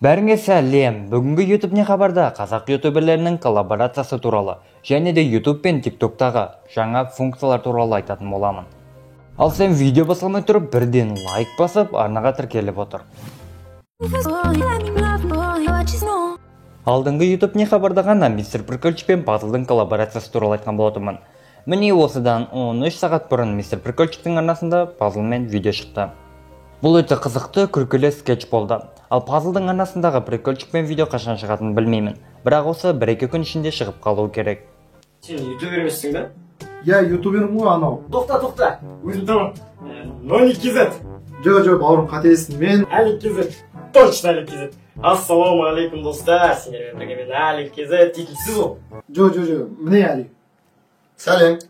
Бәріңе сәлем. Бүгінгі YouTube не хабарда қазақ ютуберлерінің коллаборациясы туралы және де YouTube пен TikTok'тағы жаңа функциялар туралы айтатын боламын. Ал сен видео басылмай тұрып бірден лайк басып, арнаға тіркеліп отыр. Алдыңғы YouTube не хабарда ғана Мистер Прикольчик пен Пазлдың коллаборациясы туралы айтқан болатынмын. Міне осыдан 13 сағат бұрын Мистер Прикольчиктің арнасында Пазлмен видео шықты. Бұл өте қызықты, күлкілі скетч болды. Ал Пазлдың арнасындағы Прикольчикпен видео қашан шығатынын білмеймін. Бірақ осы 1-2 күн ішінде шығып қалуы керек. Сен ютубер емессің бе? Я ютубермін ғой анау. Тоқта. Өзім тамам. Ноник KZ. Жоқ, бауырым қателестің. Мен Алик KZ. Точно Алик KZ. Ассаламу алейкум достар. Сендермен бірге мен Алик KZ. Текілсіз ғой. Жоқ. Міне Алик. Сәлем.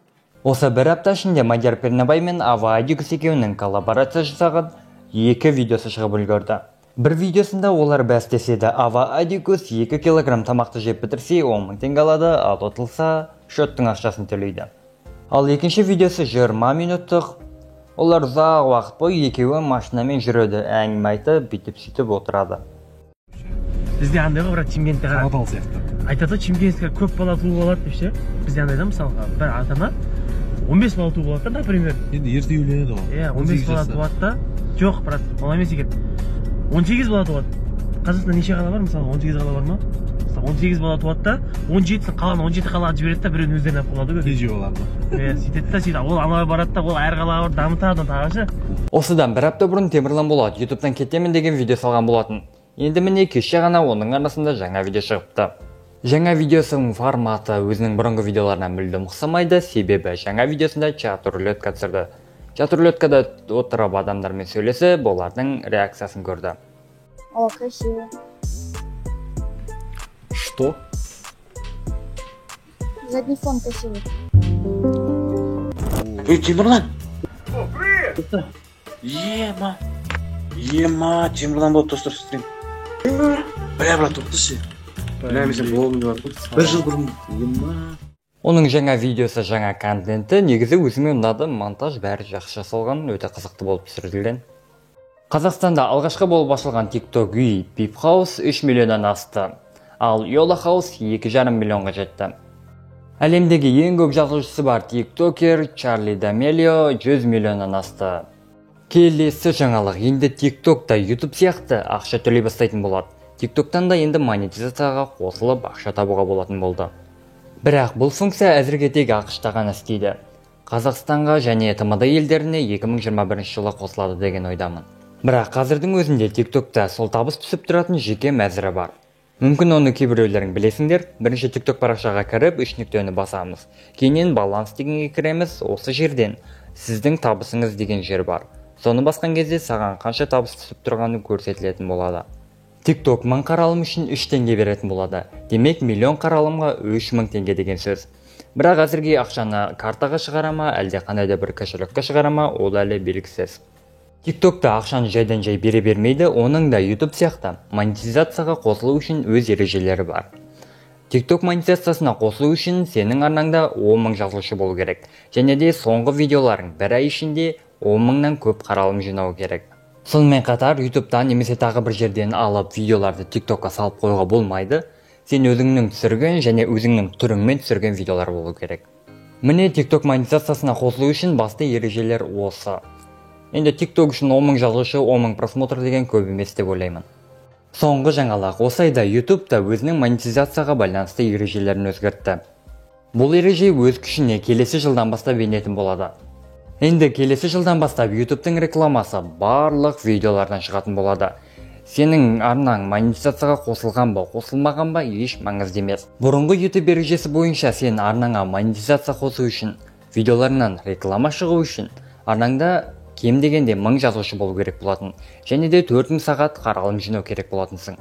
Осы бір апта ішінде Мадияр Пернебай мен Ава Адикус екеуінің коллаборация жасаған 2 видеосы шығып үлгерді. Бір видеосында олар бәстеседі. Ава Адикус 2 килограмм тамақты жеп бітірсе 10 000 теңге алады, ал ұтылса шоттың ақшасын төлейді. Ал екінші видеосы 20 минуттық. Олар ұзақ уақыт бойы екеуі машинамен жүреді, әңгіме айтып, бүйтіп-сөйтіп отырады. Бізде андай ғой, бірақ Чимкентте қарап айтады, Чимкентте көп бала туып алады деп ше. Бізде андай да, мысалға бір ата-ана 15 бала туып алады да, например. Енді ерте үйленеді ғой. Иә, 15 бала туады да. Жоқ, брат, олай емес екен. 18 бала туады. Қазақстанда неше қала бар, мысалы 18 қала бар ма? Мысалы 18 бала туады да, 17-сін қаланы 17 қалаға жібереді да, біреуін өздеріне алып қалады ғой. Кежі олар ма? Иә, сөйтеді да, сөйтіп ол анауға барады да, ол әр қалаға дамытады тағы. Осыдан бір апта бұрын Темірлан Болат ютубтан кетемін деген видео салған болатын. Енді міне кеше ғана оның арнасында жаңа видео шығыпты. Жаңа видеосының форматы өзінің бұрынғы видеоларынан мүлдем ұқсамайды, себебі жаңа видеосында чат рулетка түсірді. Чат рулеткада отырып адамдармен сөйлесіп, олардың реакциясын көрді. О, красиво. Что? Задний фон красивый. Темірлан! О, привет! Ема, Темірлан болып достар сөзден. Бля, брат, тоқташы. Бля, мен болғым бар. Бір жыл бұрын. Оның жаңа видеосы, жаңа контенті негізі өзіме ұнады, монтаж бәрі жақсы жасалған, өте қызықты болып түсірілген. Қазақстанда алғашқы болып ашылған TikTok үй Pip House 3 миллионнан асты, ал Yola House 2,5 миллионға жетті. Әлемдегі ең көп жазылушысы бар TikToker Чарли Дамелио 100 миллионнан асты. Келесі жаңалық, енді TikTok та YouTube сияқты ақша төлей бастайтын болады. TikToktан да енді монетизацияға қосылып ақша табуға болатын болды. Бірақ бұл функция әзірге тек ақш-та ғана істейді. Қазақстанға және ТМД елдеріне 2021 жылы қосылады деген ойдамын. Бірақ қазірдің өзінде TikTokта сол табыс түсіп тұратын жеке мәзірі бар. Мүмкін оны кейбіреулерің білесіңдер. Бірінші TikTok парақшаға кіріп, 3 нүктені басамыз. Кейіннен баланс дегенге кіреміз, осы жерден сіздің табысыңыз деген жер бар. Соны басқан кезде саған қанша табыс түсіп тұрғаны көрсетілетін болады. TikTok 1000 қаралым үшін 3 теңге беретін болады. Демек, миллион қаралымға 3000 теңге деген сөз. Бірақ әзірге ақшаны картаға шығарама, әлде қандай да бір кошелекке шығарама, ол әлі белгісіз. TikTokта ақшаны жайдан жай бере бермейді, оның да YouTube сияқты монетизацияға қосылу үшін өз ережелері бар. TikTok монетизациясына қосылу үшін сенің арнаңда 10 000 жазылушы болу керек. Және де соңғы видеоларың бір ай ішінде 10 000-нан көп қаралым жинау керек. Сонымен қатар YouTube'дан немесе тағы бір жерден алып видеоларды TikTokқа салып қоюға болмайды. Сен өзіңнің түсірген және өзіңнің түріңмен түсірген видеолар болу керек. Міне TikTok монетизациясына қосылу үшін басты ережелер осы. Енді TikTok үшін 10 000 жазылушы, 10 000 просмотр деген көп емес деп ойлаймын. Соңғы жаңалық, осы айда YouTube та өзінің монетизацияға байланысты ережелерін өзгертті. Бұл ереже өз күшіне келесі жылдан бастап енетін болады. Енді келесі жылдан бастап YouTube'тың рекламасы барлық видеолардан шығатын болады. Сенің арнаң монетизацияға қосылған ба, қосылмаған ба, еш маңызды емес. Бұрынғы YouTube ережесі бойынша сен арнаңа монетизация қосу үшін, видеоларынан реклама шығу үшін, арнаңда кем дегенде 1000 жазылушы болу керек болатын, және де 4000 сағат қаралым жинау керек болатынсың.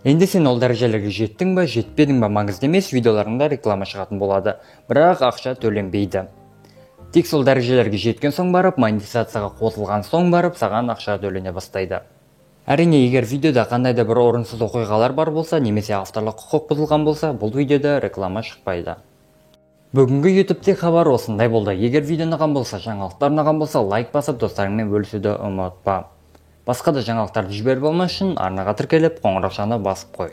Енді сен ол дәрежелерге жеттің ба, жетпедің ба, маңызды емес, видеоларында реклама шығатын болады, бірақ ақша төленбейді. Тек сол дәрежелерге жеткен соң барып, монетизацияға қосылған соң барып, саған ақша төлене бастайды. Әрине, егер видеода қандай да бір орынсыз оқиғалар бар болса, немесе авторлық құқық бұзылған болса, бұл видеода реклама шықпайды. Бүгінгі YouTube'те хабар осындай болды. Егер видео ұнаған болса, жаңалықтар ұнаған болса, лайк басып, достарыңмен бөлісуді ұмытпа. Басқа да жаңалықтарды жіберіп алмаш үшін арнаға тіркеліп қоңыраушаны басып қой.